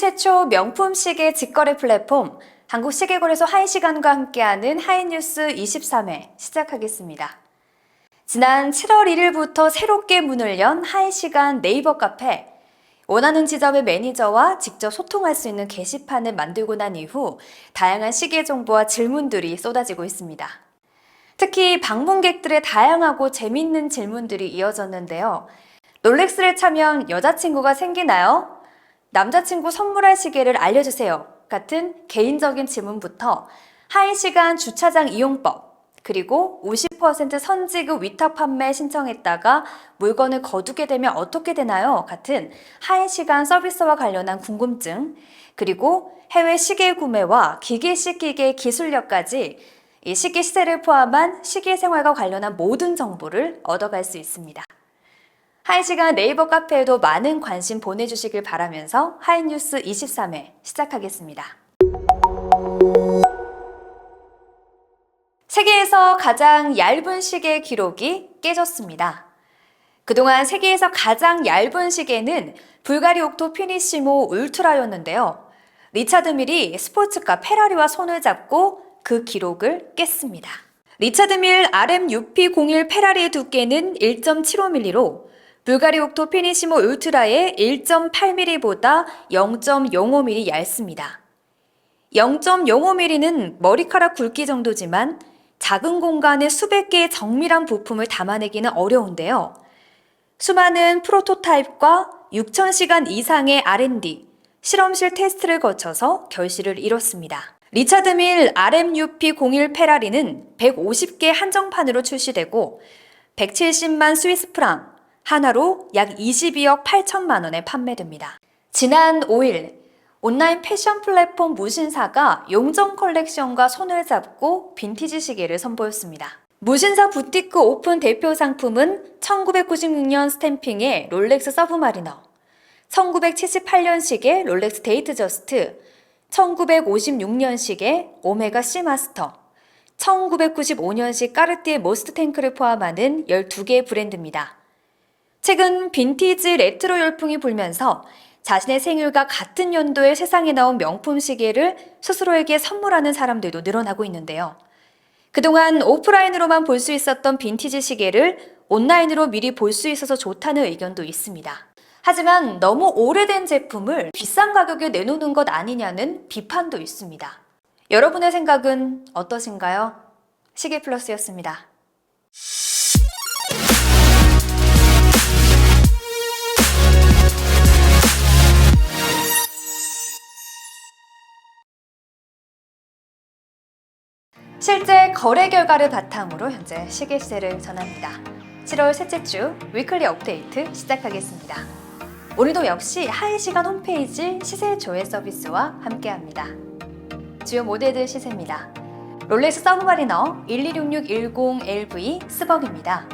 최초 명품 시계 직거래 플랫폼 한국시계거래소 하이시간과 함께하는 하이뉴스 23회 시작하겠습니다. 지난 7월 1일부터 새롭게 문을 연 하이시간 네이버 카페. 원하는 지점의 매니저와 직접 소통할 수 있는 게시판을 만들고 난 이후 다양한 시계 정보와 질문들이 쏟아지고 있습니다. 특히 방문객들의 다양하고 재밌는 질문들이 이어졌는데요. 롤렉스를 차면 여자친구가 생기나요? 남자친구 선물할 시계를 알려주세요. 같은 개인적인 질문부터 하이시간 주차장 이용법, 그리고 50% 선지급 위탁 판매 신청했다가 물건을 거두게 되면 어떻게 되나요? 같은 하이시간 서비스와 관련한 궁금증, 그리고 해외 시계 구매와 기계 씻기계 기술력까지 이 시계 시세를 포함한 시계 생활과 관련한 모든 정보를 얻어갈 수 있습니다. 하이시간 네이버 카페에도 많은 관심 보내주시길 바라면서 하이뉴스 23회 시작하겠습니다. 세계에서 가장 얇은 시계 기록이 깨졌습니다. 그동안 세계에서 가장 얇은 시계는 불가리 옥토 피니시모 울트라였는데요. 리차드 밀이 스포츠카 페라리와 손을 잡고 그 기록을 깼습니다. 리차드 밀 RMUP01 페라리의 두께는 1.75mm로 불가리 옥토 피니시모 울트라의 1.8mm보다 0.05mm 얇습니다. 0.05mm는 머리카락 굵기 정도지만 작은 공간에 수백 개의 정밀한 부품을 담아내기는 어려운데요. 수많은 프로토타입과 6,000시간 이상의 R&D, 실험실 테스트를 거쳐서 결실을 이뤘습니다. 리차드 밀 RMUP01 페라리는 150개 한정판으로 출시되고 170만 스위스 프랑, 하나로 약 22억 8천만 원에 판매됩니다. 지난 5일 온라인 패션 플랫폼 무신사가 용정 컬렉션과 손을 잡고 빈티지 시계를 선보였습니다. 무신사 부티크 오픈 대표 상품은 1996년 스탬핑의 롤렉스 서브마리너, 1978년식의 롤렉스 데이트 저스트, 1956년식의 오메가 C 마스터, 1995년식 까르띠에 모스트 탱크를 포함하는 12개의 브랜드입니다. 최근 빈티지 레트로 열풍이 불면서 자신의 생일과 같은 연도에 세상에 나온 명품 시계를 스스로에게 선물하는 사람들도 늘어나고 있는데요. 그동안 오프라인으로만 볼 수 있었던 빈티지 시계를 온라인으로 미리 볼 수 있어서 좋다는 의견도 있습니다. 하지만 너무 오래된 제품을 비싼 가격에 내놓는 것 아니냐는 비판도 있습니다. 여러분의 생각은 어떠신가요? 시계플러스였습니다. 실제 거래 결과를 바탕으로 현재 시계 시세를 전합니다. 7월 셋째 주 위클리 업데이트 시작하겠습니다. 오늘도 역시 하이시간 홈페이지 시세 조회 서비스와 함께합니다. 주요 모델들 시세입니다. 롤렉스 서브마리너 126610LV 스벅입니다.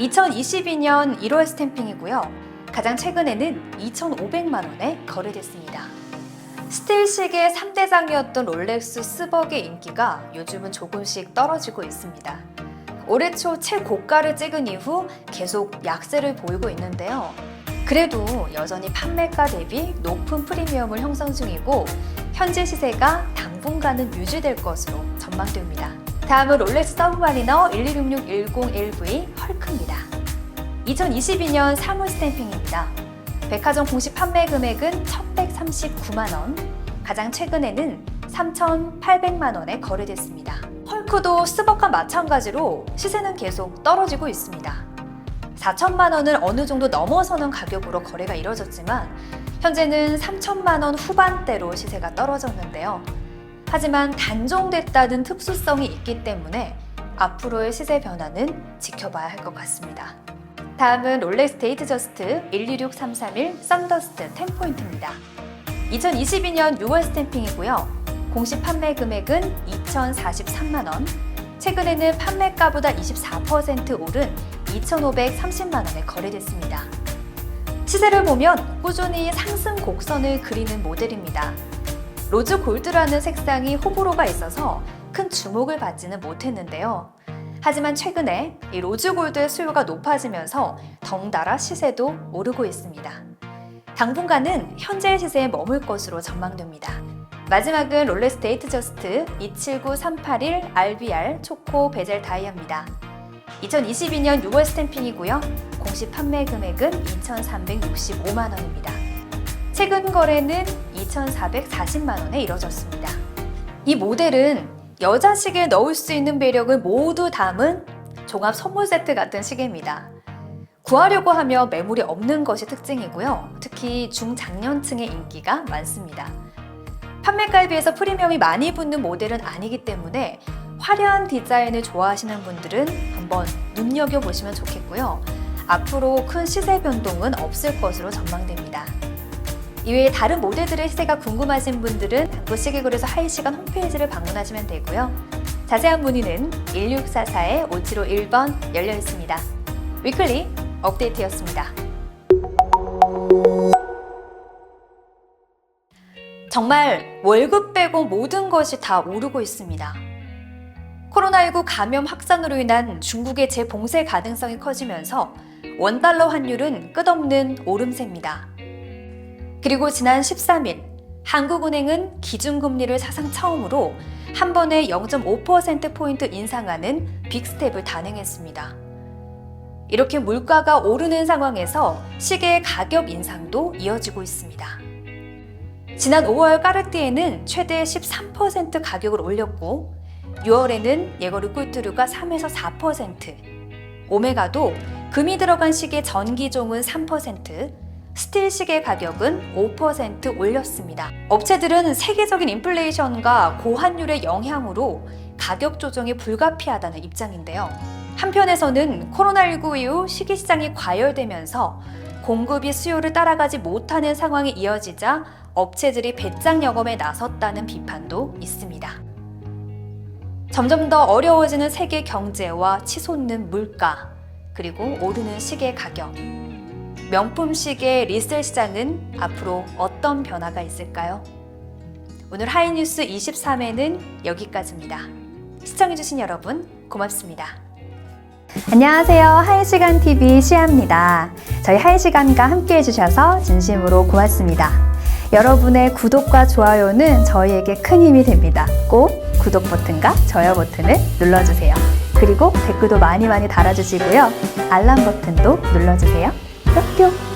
2022년 1월 스탬핑이고요. 가장 최근에는 2,500만 원에 거래됐습니다. 스틸 시계 3대장이었던 롤렉스 스벅의 인기가 요즘은 조금씩 떨어지고 있습니다. 올해 초 최고가를 찍은 이후 계속 약세를 보이고 있는데요. 그래도 여전히 판매가 대비 높은 프리미엄을 형성 중이고 현재 시세가 당분간은 유지될 것으로 전망됩니다. 다음은 롤렉스 서브마리너 126610LV 헐크입니다. 2022년 3월 스탬핑입니다. 백화점 공식 판매 금액은 1,139만 원, 가장 최근에는 3,800만 원에 거래됐습니다. 헐크도 스벅과 마찬가지로 시세는 계속 떨어지고 있습니다. 4천만 원을 어느 정도 넘어서는 가격으로 거래가 이뤄졌지만 현재는 3천만 원 후반대로 시세가 떨어졌는데요. 하지만 단종됐다는 특수성이 있기 때문에 앞으로의 시세 변화는 지켜봐야 할 것 같습니다. 다음은 롤렉스 데이트 저스트 126331 썬더스트 10포인트입니다. 2022년 6월 스탬핑이고요. 공식 판매 금액은 2,043만 원, 최근에는 판매가보다 24% 오른 2,530만 원에 거래됐습니다. 시세를 보면 꾸준히 상승 곡선을 그리는 모델입니다. 로즈 골드라는 색상이 호불호가 있어서 큰 주목을 받지는 못했는데요. 하지만 최근에 이 로즈 골드의 수요가 높아지면서 덩달아 시세도 오르고 있습니다. 당분간은 현재 시세에 머물 것으로 전망됩니다. 마지막은 롤렉스 데이트저스트 279381 RBR 초코 베젤 다이아입니다. 2022년 6월 스탬핑이고요. 공식 판매 금액은 2,365만 원입니다. 최근 거래는 2,440만 원에 이뤄졌습니다. 이 모델은 여자 시계에 넣을 수 있는 매력을 모두 담은 종합 선물 세트 같은 시계입니다. 구하려고 하면 매물이 없는 것이 특징이고요. 특히 중장년층의 인기가 많습니다. 판매가에 비해서 프리미엄이 많이 붙는 모델은 아니기 때문에 화려한 디자인을 좋아하시는 분들은 한번 눈여겨보시면 좋겠고요. 앞으로 큰 시세 변동은 없을 것으로 전망됩니다. 이외에 다른 모델들의 시세가 궁금하신 분들은 한국시계거래소 하이시간 홈페이지를 방문하시면 되고요. 자세한 문의는 1644-5751번 열려 있습니다. 위클리 업데이트였습니다. 정말 월급 빼고 모든 것이 다 오르고 있습니다. 코로나19 감염 확산으로 인한 중국의 재봉쇄 가능성이 커지면서 원달러 환율은 끝없는 오름세입니다. 그리고 지난 13일 한국은행은 기준금리를 사상 처음으로 한 번에 0.5%포인트 인상하는 빅스텝을 단행했습니다. 이렇게 물가가 오르는 상황에서 시계의 가격 인상도 이어지고 있습니다. 지난 5월 까르띠에는 최대 13% 가격을 올렸고 6월에는 예거르 꿀뚜르가 3에서 4%, 오메가도 금이 들어간 시계 전기종은 3%, 스틸 시계 가격은 5% 올렸습니다. 업체들은 세계적인 인플레이션과 고환율의 영향으로 가격 조정이 불가피하다는 입장인데요. 한편에서는 코로나19 이후 시계 시장이 과열되면서 공급이 수요를 따라가지 못하는 상황이 이어지자 업체들이 배짱 영업에 나섰다는 비판도 있습니다. 점점 더 어려워지는 세계 경제와 치솟는 물가, 그리고 오르는 시계 가격. 명품 시계 리셀 시장은 앞으로 어떤 변화가 있을까요? 오늘 하이뉴스 23회는 여기까지입니다. 시청해주신 여러분 고맙습니다. 안녕하세요. 하이시간TV 시아입니다. 저희 하이시간과 함께 해주셔서 진심으로 고맙습니다. 여러분의 구독과 좋아요는 저희에게 큰 힘이 됩니다. 꼭 구독 버튼과 좋아요 버튼을 눌러주세요. 그리고 댓글도 많이 달아주시고요. 알람 버튼도 눌러주세요. 뿅뿅!